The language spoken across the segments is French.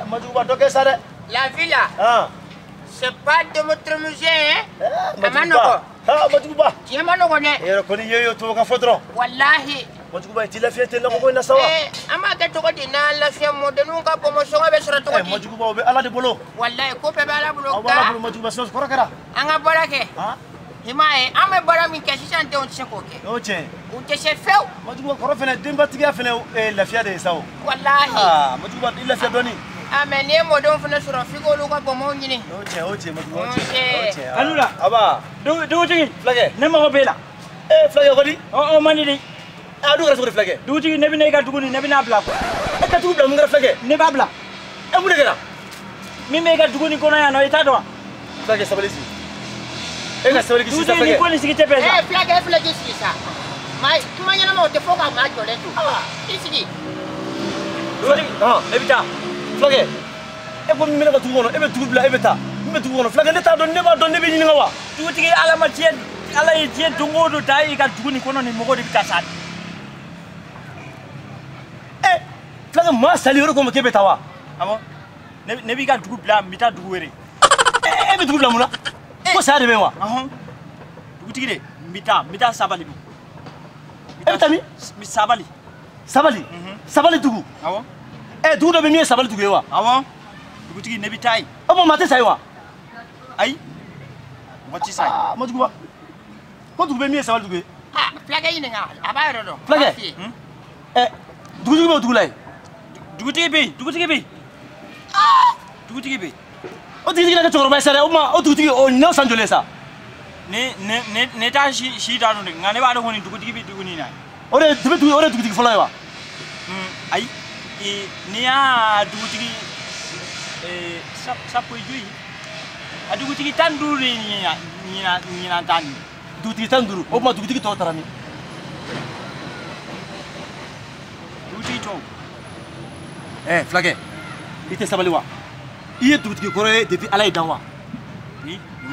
Majuba, donc ça. La villa. C'est pas de votre musée, hein? Majuba. Ah, Majuba. Tu es manogoné. Et reconnu yo to ka fotron. Wallahi. Majuba, tu la fierté na ko na sawa. Ama ka to ko dina la fia mo de nu ka promotion be sura to ko. Majuba be ala de bolo. Wallahi ko be ala bolo ka. Ala bolo Majuba so ko kara. Anga borake. Ha? Himaye, ame bora min kasi sante on tseko ke. O tien. O te se feu. Majuba ko fene demba tiga fene la fia de sawo. Wallahi. Ah, Majuba il la fia doni. Amen, ne mo don fene sura figo lu ka bomo nyini. O tien Majuba. Alula. Aba. Do tigi. Flage. Ne ma ko bela. Flage ko di. O mani di. Ah, do gara so flage. Do tigi ne bi ne ka duguni ne bi na bla ko. Ka tugu bla mun gara flage. Ne ba bla. Mu de gara. Mi me ka duguni kono ya no ita do. Flage sabalisi. Ega sabali ki sisa flage. Ni ko ni sigi te pesa. Flage sisa. Mai, kuma nyana mo te foka ma jole tu. Isigi. Do tigi. Ebita. Flage. Ko mi mena ka tugu wono, ebe tugu bla ebeta. Mi tugu wono flage ne ta don ne ba don ne be nyinga wa. Do tigi ala ma tien ala yi tien dongo do dai ka duguni kono ni mogo de bita Flage ma sali yoro ko mo kebe tawa. Amo. Ne bi ka dugu bla mita dugu were. Ebe tugu bla muna. Ko sa de be wa. Dugu tigi de mita sabali bu. Ebe tami? Mi sabali. Sabali. Sabali tugu. Awo. Dugu do be mi sabali tugu wa. Awo. Dugu tigi ne bi tai. Abo mate sai wa. Ai. Wati sai. Mo tugu ba. Ko tugu be mi sabali tugu. Flage yini nga, aba yoro do. Flage. Dugu be tugu lai. Dugu tigi bi. Dugu tigi bi. O tigi na ka choro ba sare o ma o dugu tigi o no sanjole sa. Ne ta shi da no ngane ba do honi dugu tigi bi dugu ni na. Ore dugu tigi follow wa. Ai. Ni ya dugu tigi sapo jui. Adugu tigi tanduru ni na tani. Dugu tigi tanduru o ma dugu tigi to tarami. Dugu tigi to. Flage. Ite sabali wa. Iye dugu tigi kore depuis ala idanwa.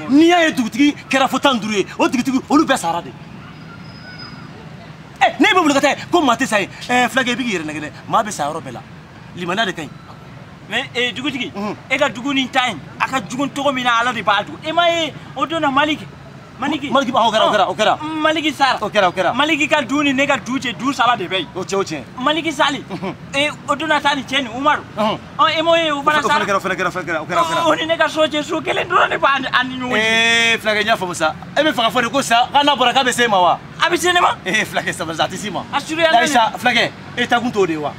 Ni ya dugu tigi kera fo tanduru e o dugu tigi olu be sara de. Ne be bulu kata ko mate sai flage bi yere nagene ma be sa robela. Limana de kai. Mais dugu tigi e ka dugu ni time aka dugu to mina ala de badu e mai o do na maliki ba okera maliki sar okera maliki ka duni ne ka duje du sala de bay oche maliki sali o do na tani cheni umaru e mo e u fara sar okera o ni ne ka soje su kele do ne ba ani no flage nya famusa e be fanga fode ko sa kana bora ka be sema wa abi senema flage sabal zati sima asuri ala laisa flage e ta gunto de wa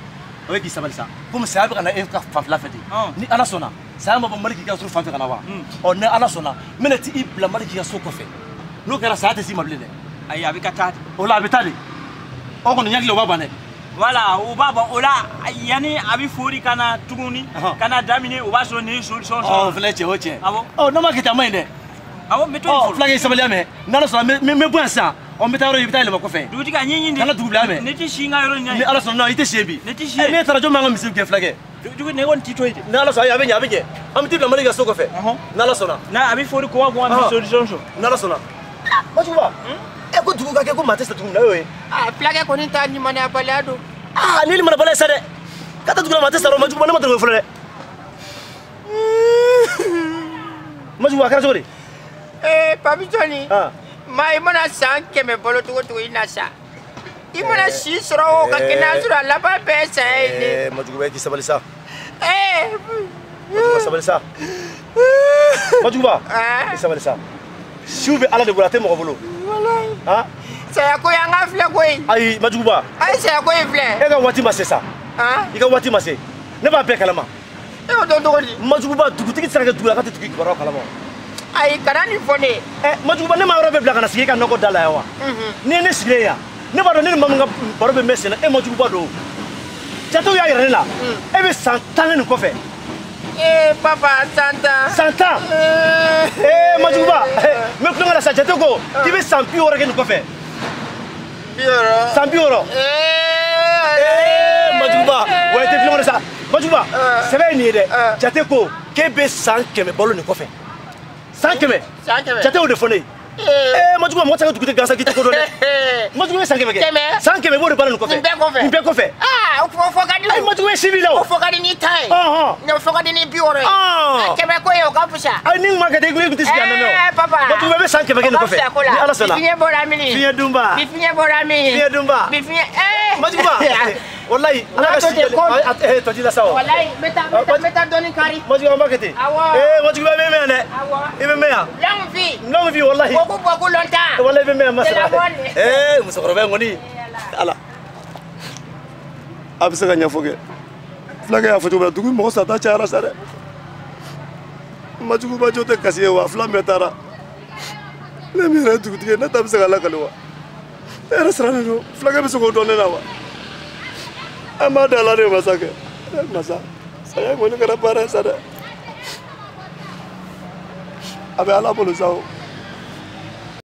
o ki sabal sa comme ça be kana e ka fafla fedi ni ala sona sa ma ba maliki ka so fafe kana wa o ne ala sona menati ibla maliki ka so ko fe no kera sa ta sima blede ay abi ka tati o la betade o ko nyagile o baba ne wala o baba o la yani abi fori kana tuguni kana damine o ba so ne solution o fleche oche abo o no makita mai ne abo meto flage sabali ame nana so me bonsa on beta ro yibita le ko fe du diga nyinyi kana dubla ame ne ti shinga yoro nya ni ala so no ite shebi ne ti she ne tara jo manga misil ke flage du ne won ti toide na ala so ya benye am tibla maliga so ko fe na ala so na abi fori ko wa mi solution so na ala so na Majuba ko dugu ka ke ko mate sa dugu na yo Flage ko ni ta ni mana balado. Ni mana balai sa de kata dugu na mate sa ro Majuba na mate ko fole Majuba kara sore Papi Johnny mai mana san ke me bolo to ina sa imana si soro ka kina sura la ba be sai Majuba ki sabali sa Majuba sabali sa Majuba ki sabali sa Shuve ala de bulate mo bolo wallahi saya ko yanga fle ko ai Majuba ai saya ko fle ga wati mase sa ika wati mase ne ba be kalama do goli Majuba dugu tigi sara dugu la ka tigi baro kalama ai karani fone Majuba ne ma ro be bla kana sigi ka noko dala yawa ni ne sigi ya ne ba do ne mamanga baro be mesena Majuba do jato ya yere la be santan ne ko fe papa Santa Majuba me ko ngala sa jato ko ti be sampi ora ke ko fe sampi ora Majuba wa te filmo sa Majuba se be ni de jate ko ke be 100 keme bolo ni ko fe 100 keme jate o de fone majugu mo tanga dugute gasa kita ko do majugu sanke bege sanke be bori balanu ko fe mbe ko fe o fo kadi ay majugu civil o fo kadi ni tai no fo kadi ni bioro kebe ko yo ka fusa ay ning ma kade ko tis ganna no papa majugu be sanke bege ko fe ni ala sala bifiye boramini bifiye dumba bifiye dumba bifiye majugu ba wallahi ala ka si to jila sawa wallahi meta doni kari majugu ba kete majugu be me ne ibe me ya long fi wallahi boku lonta wallahi be me masala musokoro be ngoni ala abisa ga nyafoge flaga ya foto ba dugu mo sa ta chara sare majugu ba jote kasiye wa fla metara le mira dugu tige na tabisa ga la kalwa era srane no flaga be soko donne na wa ama dala ne masake masa saya ngoni kara para sare abe ala bolu sao